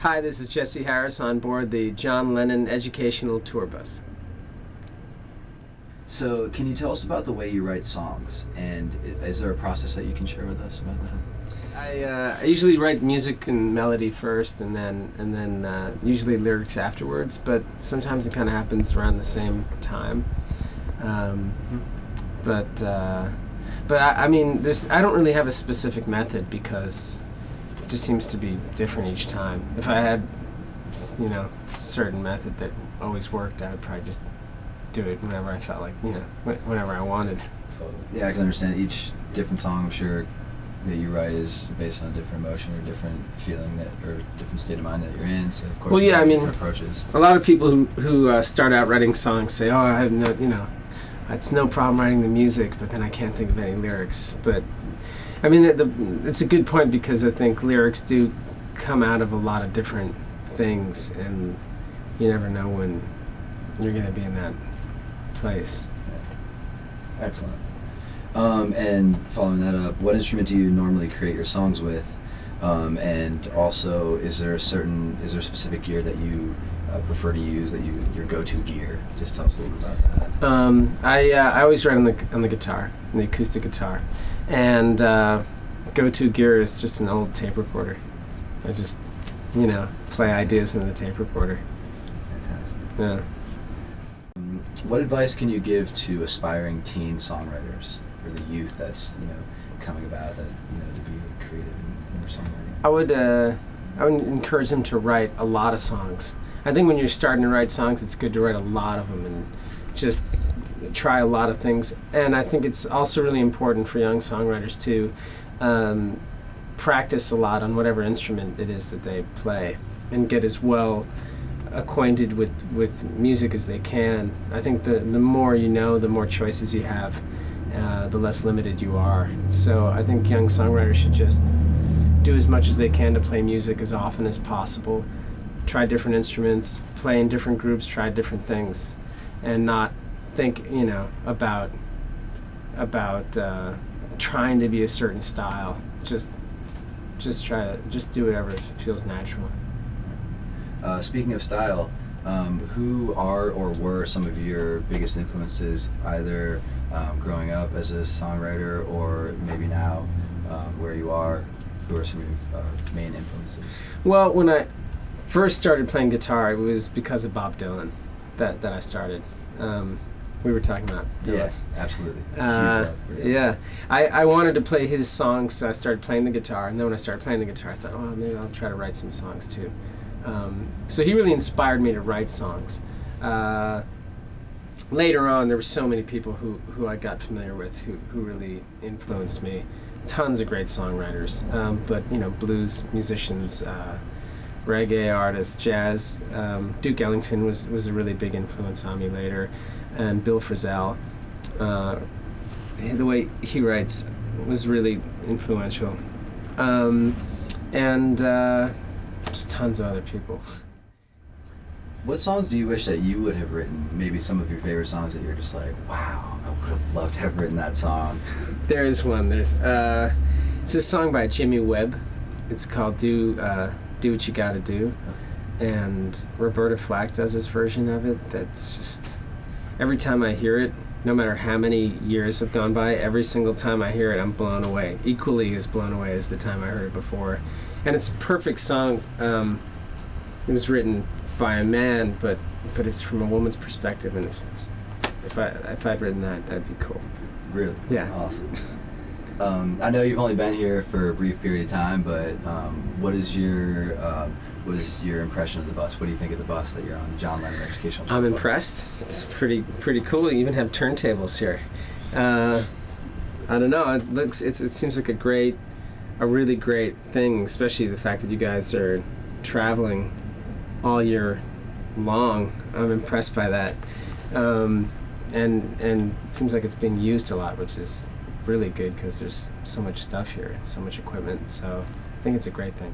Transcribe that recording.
Hi, this is Jesse Harris on board the John Lennon Educational Tour Bus. So, can you tell us about the way you write songs? And is there a process that you can share with us about that? I usually write music and melody first, and then usually lyrics afterwards. But sometimes it kind of happens around the same time. But I mean, I don't really have a specific method because it just seems to be different each time. If I had, a certain method that always worked, I would probably just do it whenever I felt like, whenever I wanted. Yeah, I can understand. Each different song, I'm sure, that you write is based on a different emotion or different feeling or different state of mind that you're in. So of course, well, yeah, I mean, different approaches. A lot of people who start out writing songs say, "Oh, I have no, it's no problem writing the music, but then I can't think of any lyrics." But I mean, it's a good point because I think lyrics do come out of a lot of different things, and you never know when you're going to be in that place. Yeah. Excellent. And following that up, what instrument do you normally create your songs with? And also, is there a specific gear that you prefer to use, your go-to gear? Just tell us a little bit about that. I always write on the guitar, on the acoustic guitar, and go-to gear is just an old tape recorder. I just play ideas into the tape recorder. Fantastic. Yeah. What advice can you give to aspiring teen songwriters, or the youth that's coming about that to be creative in their songwriting? I would encourage them to write a lot of songs. I think when you're starting to write songs, it's good to write a lot of them and just try a lot of things. And I think it's also really important for young songwriters to practice a lot on whatever instrument it is that they play and get as well acquainted with music as they can. I think the more you know, the more choices you have, the less limited you are. So I think young songwriters should just do as much as they can to play music as often as possible, try different instruments, play in different groups, try different things, and not think about trying to be a certain style. Just do whatever feels natural. Speaking of style, who are or were some of your biggest influences, either growing up as a songwriter or maybe now where you are? Who are some of your main influences? Well, when I first started playing guitar, it was because of Bob Dylan that I started. We were talking about Dylan. Yeah, absolutely. Yeah, I wanted to play his songs, so I started playing the guitar. And then when I started playing the guitar, I thought, oh, maybe I'll try to write some songs too. So he really inspired me to write songs. Later on, there were so many people who I got familiar with who really influenced me. Tons of great songwriters, but blues musicians, reggae artists, jazz. Duke Ellington was a really big influence on me later, and Bill Frisell. The way he writes was really influential, and just tons of other people. What songs do you wish that you would have written? Maybe some of your favorite songs that you're just like, wow, I would have loved to have written that song. There is one. It's a song by Jimmy Webb. It's called Do What You Gotta Do. Okay. And Roberta Flack does this version of it that's just, every time I hear it, no matter how many years have gone by, every single time I hear it, I'm blown away. Equally as blown away as the time I heard it before. And it's a perfect song. It was written by a man, but it's from a woman's perspective, and if I'd written that, that'd be cool. Really? Yeah. Awesome. I know you've only been here for a brief period of time, but what is your impression of the bus? What do you think of the bus that you're on, the John Lennon Educational Tour I'm bus? impressed. It's pretty cool. You even have turntables here. I don't know. It seems like a really great thing, especially the fact that you guys are traveling all year long. I'm impressed by that. And it seems like it's being used a lot, which is really good because there's so much stuff here, so much equipment. So I think it's a great thing.